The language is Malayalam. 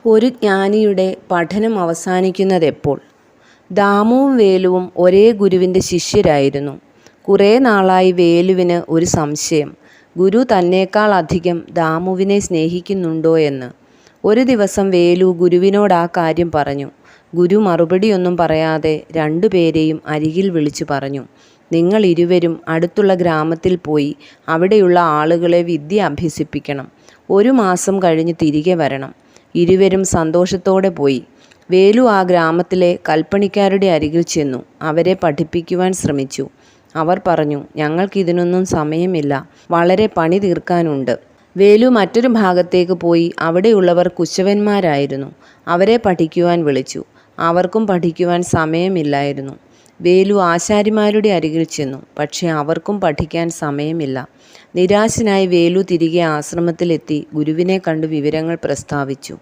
ഒരു ജ്ഞാനിയുടെ പഠനം അവസാനിക്കുന്നതെപ്പോൾ? ദാമുവും വേലുവും ഒരേ ഗുരുവിൻ്റെ ശിഷ്യരായിരുന്നു. കുറേ നാളായി വേലുവിന് ഒരു സംശയം, ഗുരു തന്നേക്കാൾ അധികം ദാമുവിനെ സ്നേഹിക്കുന്നുണ്ടോ എന്ന്. ഒരു ദിവസം വേലു ഗുരുവിനോട് ആ കാര്യം പറഞ്ഞു. ഗുരു മറുപടിയൊന്നും പറയാതെ രണ്ടുപേരെയും അരികിൽ വിളിച്ചു പറഞ്ഞു, നിങ്ങൾ ഇരുവരും അടുത്തുള്ള ഗ്രാമത്തിൽ പോയി അവിടെയുള്ള ആളുകളെ വിദ്യ അഭ്യസിപ്പിക്കണം. 1 മാസം കഴിഞ്ഞ് തിരികെ വരണം. ഇരുവരും സന്തോഷത്തോടെ പോയി. വേലു ആ ഗ്രാമത്തിലെ കൽപ്പണിക്കാരുടെ അരികിൽ ചെന്നു അവരെ പഠിപ്പിക്കുവാൻ ശ്രമിച്ചു. അവർ പറഞ്ഞു, ഞങ്ങൾക്കിതിനൊന്നും സമയമില്ല, വളരെ പണി തീർക്കാനുണ്ട്. വേലു മറ്റൊരു ഭാഗത്തേക്ക് പോയി അവിടെയുള്ളവർ കുശവന്മാരായിരുന്നു. അവരെ പഠിക്കുവാൻ വിളിച്ചു. അവർക്കും പഠിക്കുവാൻ സമയമില്ലായിരുന്നു. വേലു ആശാരിമാരുടെ അരികിൽ ചെന്നു. പക്ഷെ അവർക്കും പഠിക്കാൻ സമയമില്ല. നിരാശനായി വേലു തിരികെ ആശ്രമത്തിലെത്തി ഗുരുവിനെ കണ്ടു വിവരങ്ങൾ പ്രസ്താവിച്ചു.